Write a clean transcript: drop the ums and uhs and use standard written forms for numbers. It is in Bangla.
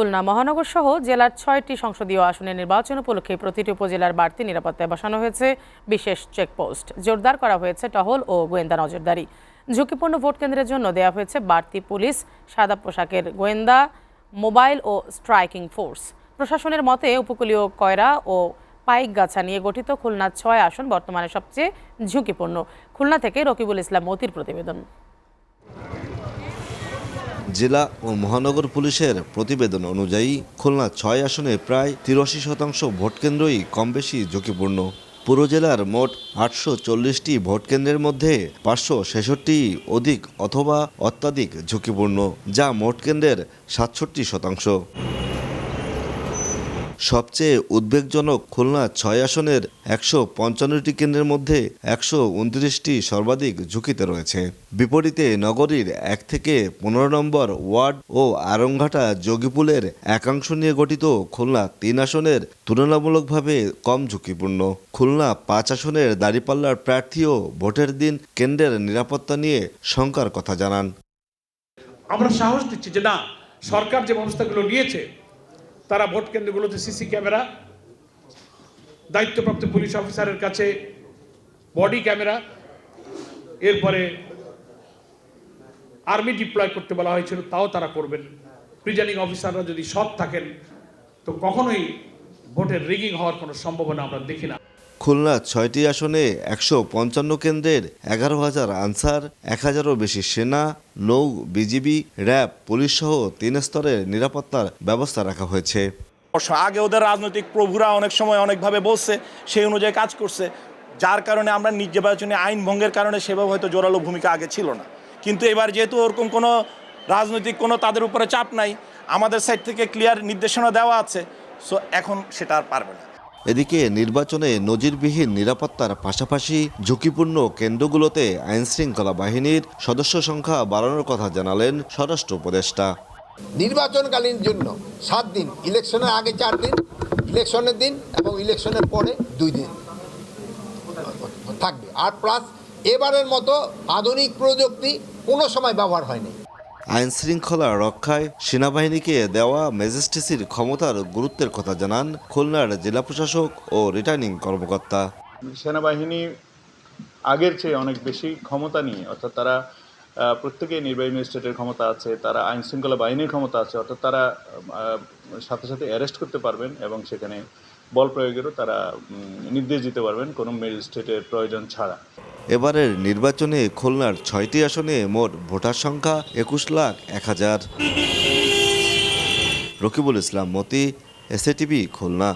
খুলনা মহানগর সহ জেলার ৬টি সংসদীয় আসনের নির্বাচন উপলক্ষে প্রতিটি উপজেলার বাড়তি নিরাপত্তায় বসানো হয়েছে বিশেষ চেকপোস্ট। জোরদার করা হয়েছে টহল ও গোয়েন্দা নজরদারি। ঝুঁকিপূর্ণ ভোট কেন্দ্রের জন্য দেওয়া হয়েছে বাড়তি পুলিশ, সাদা পোশাকের গোয়েন্দা, মোবাইল ও স্ট্রাইকিং ফোর্স। প্রশাসনের মতে উপকূলীয় কয়রা ও পাইকগাছা নিয়ে গঠিত খুলনার ৬ আসন বর্তমানে সবচেয়ে ঝুঁকিপূর্ণ। খুলনা থেকে রকিবুল ইসলাম মতির প্রতিবেদন। জেলা ও মহানগর পুলিশের প্রতিবেদন অনুযায়ী খুলনা ৬ আসনে প্রায় ৮৩% ভোটকেন্দ্রই কম বেশি ঝুঁকিপূর্ণ। পুরো জেলার মোট ৮৪০টি ভোটকেন্দ্রের মধ্যে ৫৬৬ অধিক অথবা অত্যাধিক ঝুঁকিপূর্ণ, যা মোট কেন্দ্রের ৬৭%। সবচেয়ে উদ্বেগজনক খুলনা ৬ আসনের ১৫৫টি কেন্দ্রের মধ্যে ১২৯টি সর্বাধিক ঝুঁকিতে রয়েছে। বিপরীতে নগরীর ১ থেকে ১৫ নম্বর ওয়ার্ড ও আরংঘাটা যোগীপুলের একাংশ নিয়ে গঠিত খুলনা ৩ আসনের তুলনামূলকভাবে কম ঝুঁকিপূর্ণ। খুলনা ৫ আসনের দাঁড়িপাল্লার প্রার্থীও ভোটের দিন কেন্দ্রের নিরাপত্তা নিয়ে শঙ্কার কথা জানান। আমরা সাহস দিচ্ছি যে না, সরকার যে ব্যবস্থাগুলো নিয়েছে, তারা ভোট কেন্দ্রগুলোতে সিসি ক্যামেরা, দায়িত্বপ্রাপ্ত পুলিশ অফিসারের কাছে বডি ক্যামেরা, এরপরে আর্মি ডিপ্লয় করতে বলা হয়েছিল, তাও তারা করবেন। প্রিজাইডিং অফিসাররা যদি সৎ থাকেন তো কখনোই ভোটের রিগিং হওয়ার কোনো সম্ভাবনা আমরা দেখি না। খুলনা ৬টি আসনে ১৫৫ কেন্দ্রের ১১,০০০ আনসার, ১,০০০-এরও বেশি সেনা, নৌ, বিজিবি, র্যাব, পুলিশ সহ ৩ স্তরের নিরাপত্তার ব্যবস্থা রাখা হয়েছে। আগে ওদের রাজনৈতিক প্রভুরা অনেক সময় অনেকভাবে বলছে, সেই অনুযায়ী কাজ করছে, যার কারণে আমরা নির্বাচনী আইন ভঙ্গের কারণে সেভাবে হয়তো জোরালো ভূমিকা আগে ছিল না। কিন্তু এবার যেহেতু ওরকম কোনো রাজনৈতিক কোনো তাদের উপরে চাপ নাই, আমাদের সাইড থেকে ক্লিয়ার নির্দেশনা দেওয়া আছে, সো এখন সেটা আর পারবে না। এদিকে নির্বাচনে নজিরবিহীন নিরাপত্তার পাশাপাশি ঝুঁকিপূর্ণ কেন্দ্রগুলোতে আইনশৃঙ্খলা বাহিনীর সদস্য সংখ্যা বাড়ানোর কথা জানালেন স্বরাষ্ট্র উপদেষ্টা। নির্বাচনকালীন জন্য 7 দিন, ইলেকশনের আগে 4 দিন, ইলেকশনের দিন এবং ইলেকশনের পরে 2 দিন থাকবে। আর প্লাস এবারের মতো আধুনিক প্রযুক্তি কোনো সময় ব্যবহার হয়নি। আইন শৃঙ্খলা রক্ষায় সেনাবাহিনীকে দেওয়া ম্যাজিস্ট্রেসির ক্ষমতার গুরুত্বের কথা জানান খুলনার জেলা প্রশাসক ও রিটার্নিং কর্মকর্তা। সেনাবাহিনী আগের চেয়ে অনেক বেশি ক্ষমতা নিয়ে, অর্থাৎ তারা প্রত্যেকেই নির্বাহী ম্যাজিস্ট্রেটের ক্ষমতা আছে, তারা আইন শৃঙ্খলা বাহিনীর ক্ষমতা আছে, অর্থাৎ তারা সাথে সাথে অ্যারেস্ট করতে পারবেন এবং সেখানে বল প্রয়োগেরও তারা নির্দেশ দিতে পারবেন কোনো ম্যাজিস্ট্রেটের প্রয়োজন ছাড়া। এবারের নির্বাচনে খুলনার ৬টি আসনে মোট ভোটার সংখ্যা ২১,০০,০০০। রকিবুল ইসলাম মতি, এসএটিভি, খুলনা।